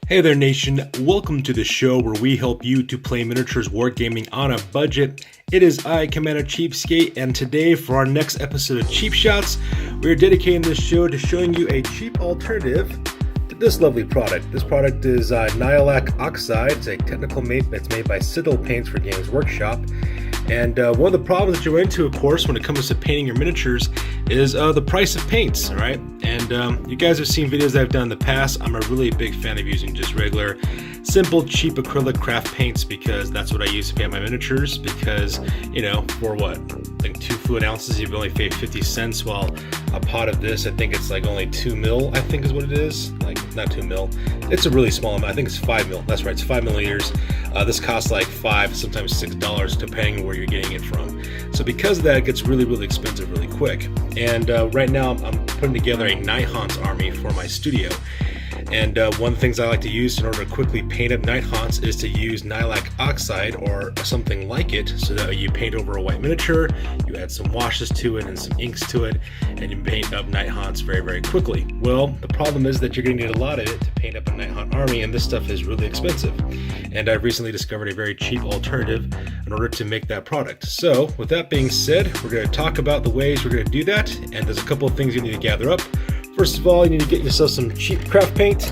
Hey there nation, welcome to the show where we help you to play miniatures wargaming on a budget. It is I, Commander CheapSkate, and today for our next episode of Cheap Shots, we are dedicating this show to showing you a cheap alternative to this lovely product. This product is Nihilakh Oxide. It's a technical mate that's made by Citadel paints for Games Workshop. And one of the problems that you run into, of course, when it comes to painting your miniatures is the price of paints, right? And you guys have seen videos that I've done in the past. I'm a really big fan of using just regular, simple, cheap acrylic craft paints because that's what I use to paint my miniatures because, you know, for what? Like 2 fluid ounces, you've only paid 50 cents, while a pot of this, I think it's like only 2 mil, I think is what it is. Like, not 2 mil. It's a really small amount. I think it's 5 mil. That's right, it's 5 milliliters. This costs like $5, sometimes $6, depending on where you're getting it from. So because of that, it gets really, really expensive really quick. And right now, I'm putting together a Night army for my studio. And one of the things I like to use in order to quickly paint up Night Haunts is to use Nihilakh Oxide or something like it, so that you paint over a white miniature, you add some washes to it and some inks to it, and you paint up Night Haunts very, very quickly. Well, the problem is that you're going to need a lot of it to paint up a Night Haunt army, and this stuff is really expensive. And I've recently discovered a very cheap alternative in order to make that product. So, with that being said, we're going to talk about the ways we're going to do that, and there's a couple of things you need to gather up. First of all, you need to get yourself some cheap craft paint,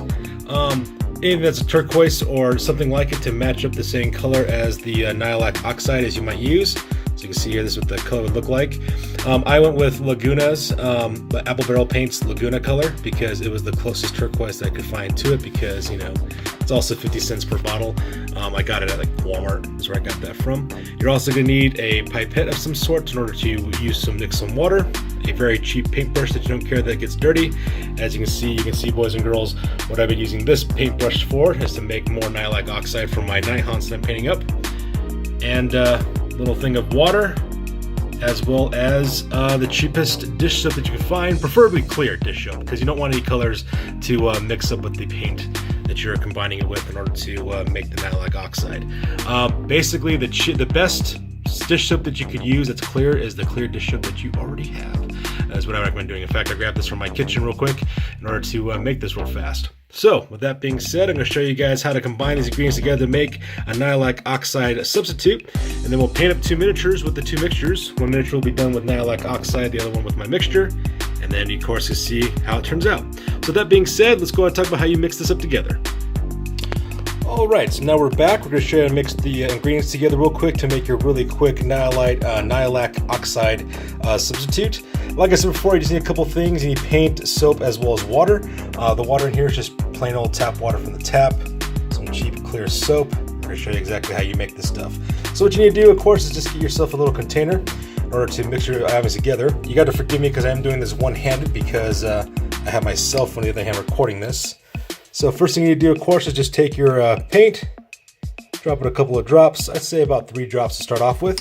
anything that's a turquoise or something like it to match up the same color as the Nihilakh Oxide as you might use. So you can see here, this is what the color would look like. I went with Laguna's, the Apple Barrel Paints Laguna color, because it was the closest turquoise that I could find to it, because, you know, it's also 50 cents per bottle. I got it at like Walmart, that's where I got that from. You're also going to need a pipette of some sort in order to mix some water. A very cheap paintbrush that you don't care that it gets dirty. As you can see, boys and girls, what I've been using this paintbrush for is to make more Nihilakh Oxide for my Night Haunts that I'm painting up. And a little thing of water, as well as the cheapest dish soap that you can find, preferably clear dish soap, because you don't want any colors to mix up with the paint that you're combining it with in order to make the Nihilakh Oxide. Basically, the best dish soap that you could use that's clear is the clear dish soap that you already have. That's what I recommend doing. In fact, I grabbed this from my kitchen real quick in order to make this real fast. So, with that being said, I'm going to show you guys how to combine these ingredients together to make a Nihilakh Oxide substitute, and then we'll paint up 2 miniatures with the 2 mixtures. One miniature will be done with Nihilakh Oxide, the other one with my mixture, and then of course you'll see how it turns out. So with that being said, let's go ahead and talk about how you mix this up together. Alright, so now we're back. We're going to show you how to mix the ingredients together real quick to make your really quick Nihilakh Oxide substitute. Like I said before, you just need a couple things. You need paint, soap, as well as water. The water in here is just plain old tap water from the tap. Some cheap clear soap. We're going to show you exactly how you make this stuff. So what you need to do, of course, is just get yourself a little container in order to mix your items together. You got to forgive me because I am doing this one-handed because I have my cell phone on the other hand recording this. So first thing you need to do, of course, is just take your paint, drop it a couple of drops. I'd say about 3 drops to start off with.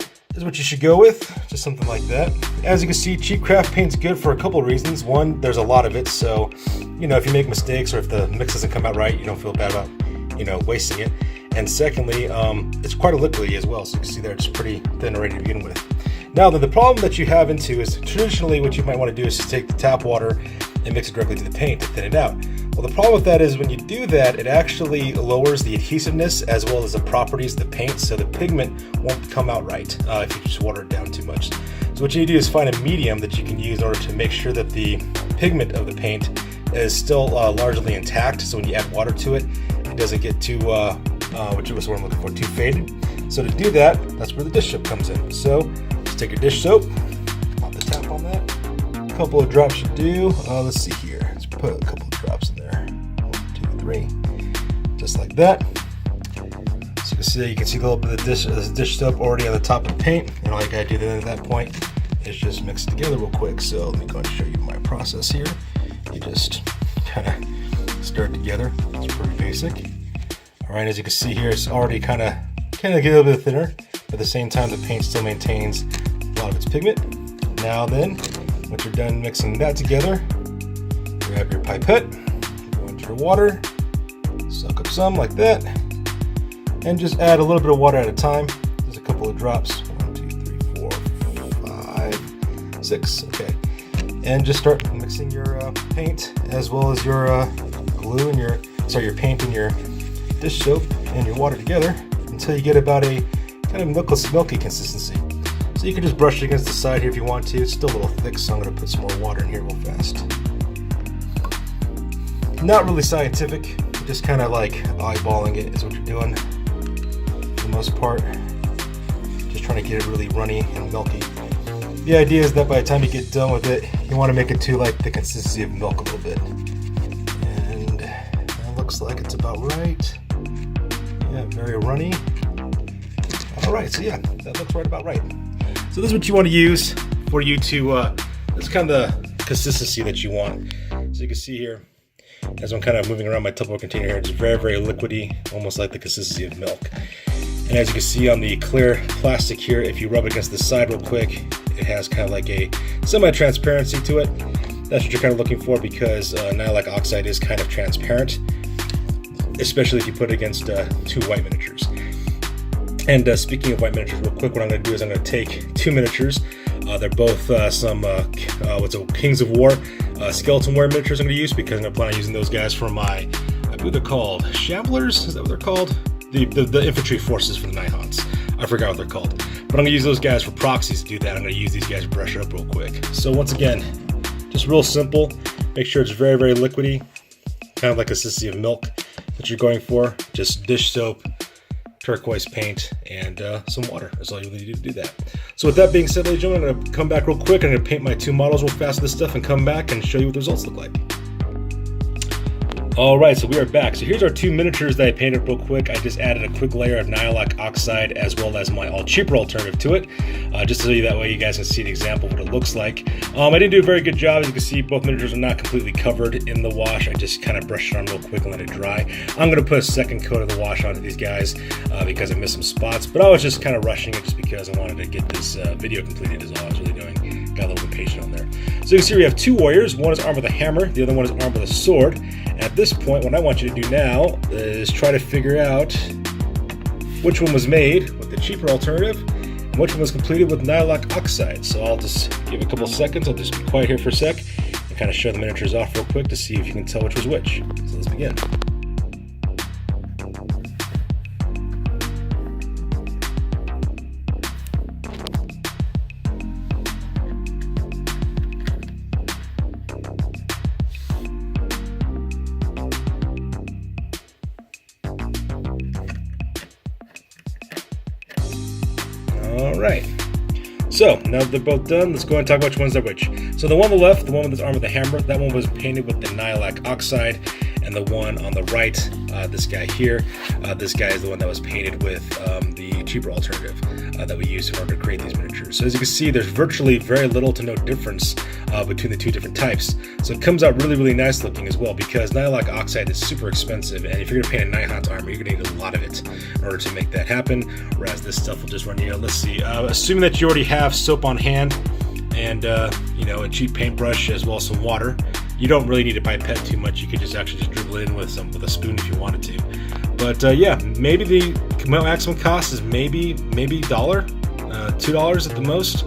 This is what you should go with, just something like that. As you can see, cheap craft paint's good for a couple of reasons. One, there's a lot of it, so, you know, if you make mistakes or if the mix doesn't come out right, you don't feel bad about, you know, wasting it. And secondly, it's quite a liquidy as well, so you can see there it's pretty thin already to begin with. Now, the problem that you have into is traditionally what you might want to do is just take the tap water and mix it directly to the paint to thin it out. Well, the problem with that is when you do that, it actually lowers the adhesiveness as well as the properties of the paint, so the pigment won't come out right if you just water it down too much. So what you need to do is find a medium that you can use in order to make sure that the pigment of the paint is still largely intact, so when you add water to it, it doesn't get too, which is what I'm looking for, too faded. So to do that, that's where the dish soap comes in. So just take your dish soap, pop the tap on that. A couple of drops should do. Let's see here. Let's put a couple of drops in there. 1, 2, 3. Just like that. So you can see a little bit of dish soap already on the top of the paint. And all you gotta do then at that point is just mix it together real quick. So let me go and show you my process here. You just kind of stir it together. It's pretty basic. All right, as you can see here, it's already kind of get a little bit thinner. But at the same time, the paint still maintains a lot of its pigment. Now then, once you're done mixing that together, grab your pipette, go into your water, suck up some like that, and just add a little bit of water at a time. Just a couple of drops. 1, 2, 3, 4, 5, 6. Okay, and just start mixing your paint as well as your glue and your your paint and your dish soap and your water together until you get about a kind of milky consistency. So you can just brush it against the side here if you want to. It's still a little thick, so I'm going to put some more water in here real fast. Not really scientific, just kind of like eyeballing it is what you're doing for the most part. Just trying to get it really runny and milky. The idea is that by the time you get done with it, you want to make it to like the consistency of milk a little bit. And that looks like it's about right. Yeah, very runny. Alright, so yeah, that looks right about right. So this is what you want to use for you to, this is kind of the consistency that you want. So you can see here, as I'm kind of moving around my Tupperware container here, it's very, very liquidy, almost like the consistency of milk. And as you can see on the clear plastic here, if you rub it against the side real quick, it has kind of like a semi-transparency to it. That's what you're kind of looking for because Nihilakh Oxide is kind of transparent, especially if you put it against two white miniatures. And speaking of white miniatures, real quick, what I'm going to do is I'm going to take two miniatures. They're both some Kings of War skeleton warrior miniatures I'm going to use because I'm going to plan on using those guys for my, I believe they're called Shamblers. Is that what they're called? The infantry forces for the Nihons. I forgot what they're called. But I'm going to use those guys for proxies to do that. I'm going to use these guys to brush it up real quick. So once again, just real simple. Make sure it's very, very liquidy. Kind of like consistency of milk that you're going for. Just dish soap, turquoise paint, and some water. That's all you need to do to do that. So with that being said, ladies and gentlemen, I'm going to come back real quick. I'm going to paint my two models real fast with this stuff and come back and show you what the results look like. Alright, so we are back. So here's our two miniatures that I painted real quick. I just added a quick layer of Nihilakh Oxide as well as my cheaper alternative to it, just so that way you guys can see an example of what it looks like. I didn't do a very good job. As you can see, both miniatures are not completely covered in the wash. I just kind of brushed it on real quick and let it dry. I'm going to put a second coat of the wash onto these guys because I missed some spots, but I was just kind of rushing it just because I wanted to get this video completed is all I was really doing. Got a little impatient on there. So you can see we have two warriors. One is armed with a hammer, the other one is armed with a sword. And at this point, what I want you to do now is try to figure out which one was made with the cheaper alternative and which one was completed with Nihilakh Oxide. So I'll just give a couple seconds. I'll just be quiet here for a sec and kind of show the miniatures off real quick to see if you can tell which was which. So let's begin. Alright, so now that they're both done, let's go and talk about which ones are which. So the one on the left, the one that's armed with a hammer, that one was painted with the Nihilakh Oxide, and the one on the right, this guy here, this guy is the one that was painted with the cheaper alternative that we used in order to create these miniatures. So as you can see, there's virtually very little to no difference between the two different types. So it comes out really, really nice looking as well because Nihilakh Oxide is super expensive, and if you're going to paint a Nihon's armor, you're going to need a lot of it in order to make that happen, whereas this stuff will just run you, let's see, assuming that you already have soap on hand and you know, a cheap paintbrush as well as some water. You don't really need to pipette too much. You could just actually just dribble it in with a spoon if you wanted to. But yeah, maybe the maximum cost is maybe $1, $2 at the most,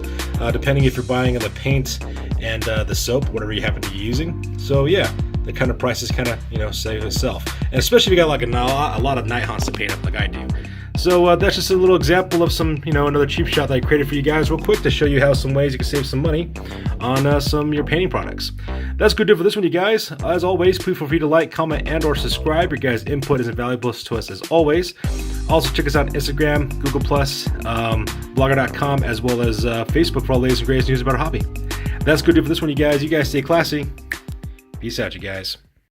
depending if you're buying the paint and the soap, whatever you happen to be using. So yeah, the kind of prices kind of, you know, say itself. And especially if you got like a lot of Nihons to paint up like I do. So that's just a little example of some, you know, another cheap shot that I created for you guys real quick to show you how some ways you can save some money on some of your painting products. That's good for this one, you guys. As always, please feel free to like, comment, and or subscribe. Your guys' input is invaluable to us as always. Also check us out on Instagram, Google+, blogger.com, as well as Facebook for all the latest and greatest news about our hobby. That's good for this one, you guys. You guys stay classy. Peace out, you guys.